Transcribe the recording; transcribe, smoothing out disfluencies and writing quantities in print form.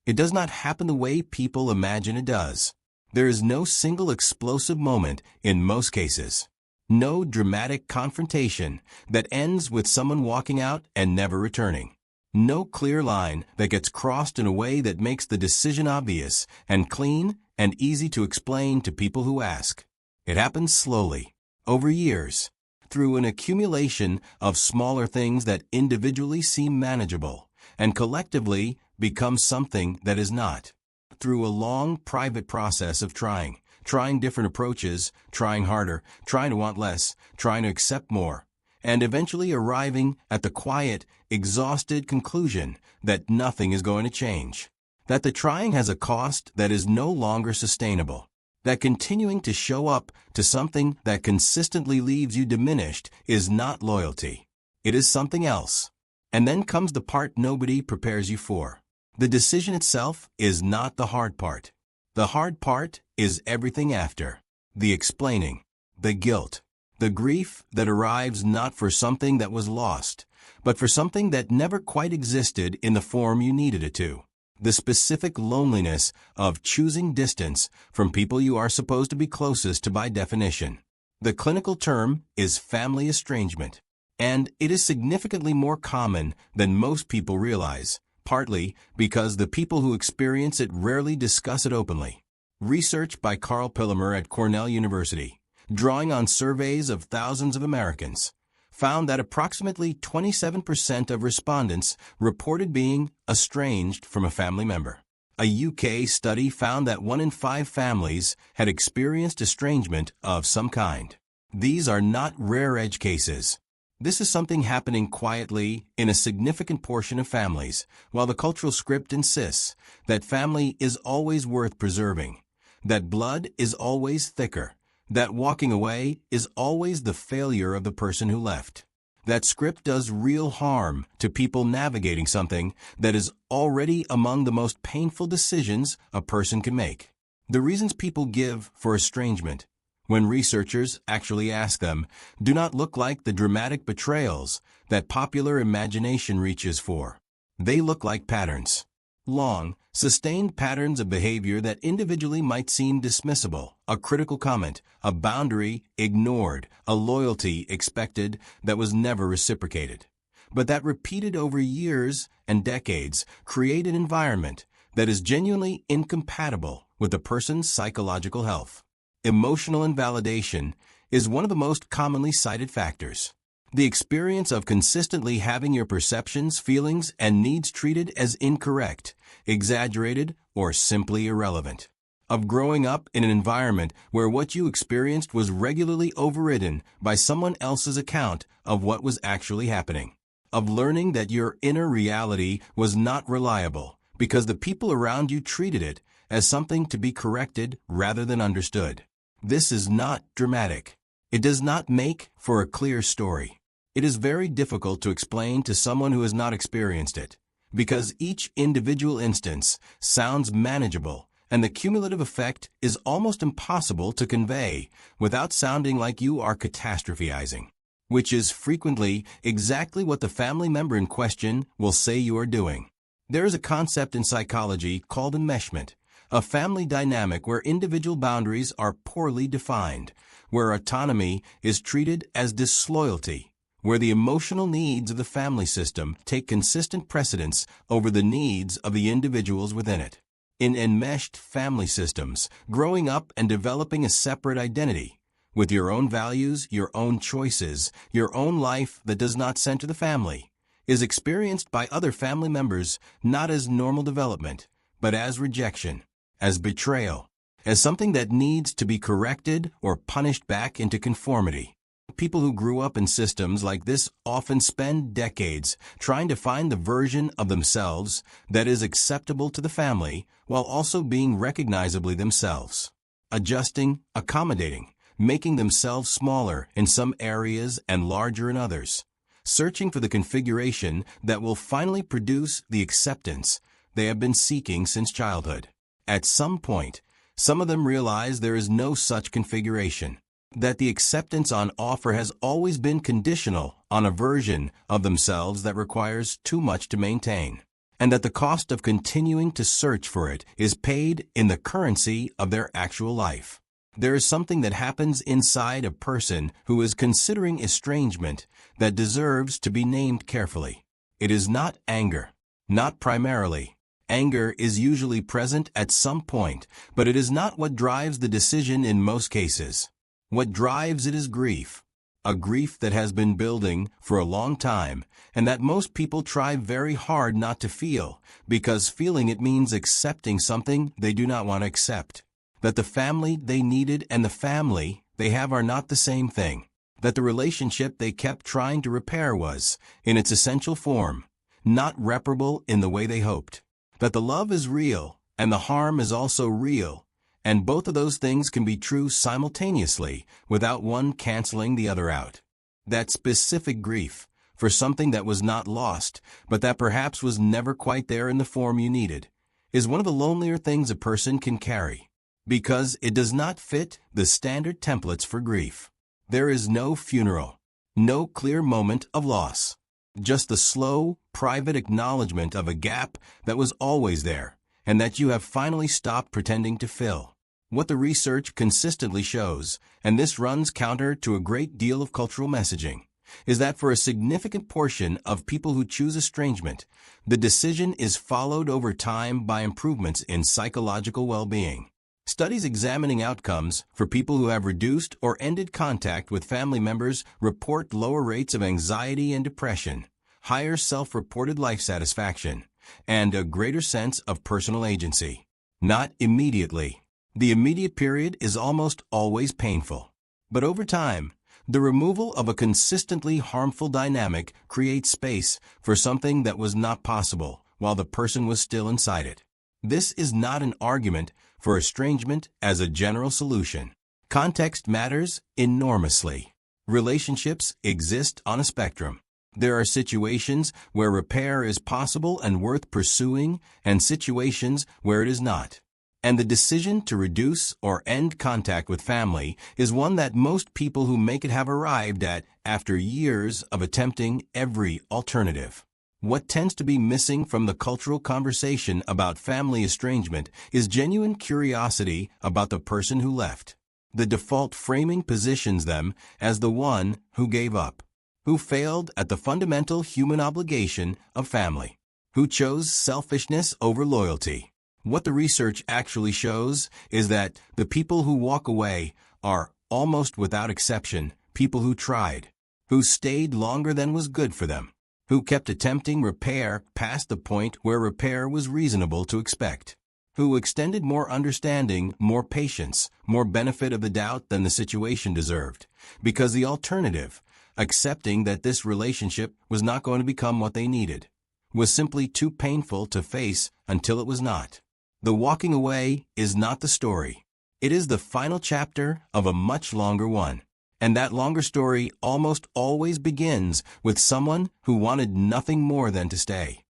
It does not happen the way people imagine it does. There is no single explosive moment in most cases. No dramatic confrontation that ends with someone walking out and never returning. No clear line that gets crossed in a way that makes the decision obvious and clean and easy to explain to people who ask. It happens slowly, over years, through an accumulation of smaller things that individually seem manageable and collectively become something that is not. Through a long private process of trying different approaches, trying harder, trying to want less, trying to accept more, and eventually arriving at the quiet, exhausted conclusion that nothing is going to change. That the trying has a cost that is no longer sustainable. That continuing to show up to something that consistently leaves you diminished is not loyalty. It is something else. And then comes the part nobody prepares you for. The decision itself is not the hard part. The hard part is everything after. The explaining, the guilt, the grief that arrives not for something that was lost, but for something that never quite existed in the form you needed it to. The specific loneliness of choosing distance from people you are supposed to be closest to by definition. The clinical term is family estrangement, and it is significantly more common than most people realize, partly because the people who experience it rarely discuss it openly. Research by Carl Pillemer at Cornell University, drawing on surveys of thousands of Americans, found that approximately 27% of respondents reported being estranged from a family member. A UK study found that 1 in 5 families had experienced estrangement of some kind. These are not rare edge cases. This is something happening quietly in a significant portion of families, while the cultural script insists that family is always worth preserving, that blood is always thicker, that walking away is always the failure of the person who left. That script does real harm to people navigating something that is already among the most painful decisions a person can make. The reasons people give for estrangement, when researchers actually ask them, do not look like the dramatic betrayals that popular imagination reaches for. They look like patterns. Long, sustained patterns of behavior that individually might seem dismissible, a critical comment, a boundary ignored, a loyalty expected that was never reciprocated. But that repeated over years and decades create an environment that is genuinely incompatible with a person's psychological health. Emotional invalidation is one of the most commonly cited factors. The experience of consistently having your perceptions, feelings, and needs treated as incorrect, exaggerated, or simply irrelevant. Of growing up in an environment where what you experienced was regularly overridden by someone else's account of what was actually happening. Of learning that your inner reality was not reliable because the people around you treated it as something to be corrected rather than understood. This is not dramatic. It does not make for a clear story. It is very difficult to explain to someone who has not experienced it, because each individual instance sounds manageable, and the cumulative effect is almost impossible to convey without sounding like you are catastrophizing, which is frequently exactly what the family member in question will say you are doing. There is a concept in psychology called enmeshment, a family dynamic where individual boundaries are poorly defined, where autonomy is treated as disloyalty, where the emotional needs of the family system take consistent precedence over the needs of the individuals within it. In enmeshed family systems, growing up and developing a separate identity, with your own values, your own choices, your own life that does not center the family, is experienced by other family members not as normal development, but as rejection, as betrayal, as something that needs to be corrected or punished back into conformity. People who grew up in systems like this often spend decades trying to find the version of themselves that is acceptable to the family while also being recognizably themselves. Adjusting, accommodating, making themselves smaller in some areas and larger in others. Searching for the configuration that will finally produce the acceptance they have been seeking since childhood. At some point, some of them realize there is no such configuration, that the acceptance on offer has always been conditional on a version of themselves that requires too much to maintain. and that the cost of continuing to search for it is paid in the currency of their actual life. There is something that happens inside a person who is considering estrangement that deserves to be named carefully. It is not anger, not primarily. Anger is usually present at some point, but it is not what drives the decision in most cases. What drives it is grief. A grief that has been building for a long time and that most people try very hard not to feel, because feeling it means accepting something they do not want to accept. That the family they needed and the family they have are not the same thing. That the relationship they kept trying to repair was, in its essential form, not reparable in the way they hoped. That the love is real and the harm is also real, and both of those things can be true simultaneously without one canceling the other out. That specific grief for something that was not lost, but that perhaps was never quite there in the form you needed, is one of the lonelier things a person can carry, because it does not fit the standard templates for grief. There is no funeral, no clear moment of loss, just the slow, private acknowledgement of a gap that was always there, and that you have finally stopped pretending to fill. What the research consistently shows, and this runs counter to a great deal of cultural messaging, is that for a significant portion of people who choose estrangement, the decision is followed over time by improvements in psychological well-being. Studies examining outcomes for people who have reduced or ended contact with family members report lower rates of anxiety and depression, higher self-reported life satisfaction, and a greater sense of personal agency. Not immediately. The immediate period is almost always painful. But over time, the removal of a consistently harmful dynamic creates space for something that was not possible while the person was still inside it. This is not an argument for estrangement as a general solution. Context matters enormously. Relationships exist on a spectrum. There are situations where repair is possible and worth pursuing, and situations where it is not. And the decision to reduce or end contact with family is one that most people who make it have arrived at after years of attempting every alternative. What tends to be missing from the cultural conversation about family estrangement is genuine curiosity about the person who left. The default framing positions them as the one who gave up, who failed at the fundamental human obligation of family, who chose selfishness over loyalty. What the research actually shows is that the people who walk away are, almost without exception, people who tried, who stayed longer than was good for them, who kept attempting repair past the point where repair was reasonable to expect, who extended more understanding, more patience, more benefit of the doubt than the situation deserved, because the alternative, accepting that this relationship was not going to become what they needed, was simply too painful to face until it was not. The walking away is not the story. It is the final chapter of a much longer one. And that longer story almost always begins with someone who wanted nothing more than to stay.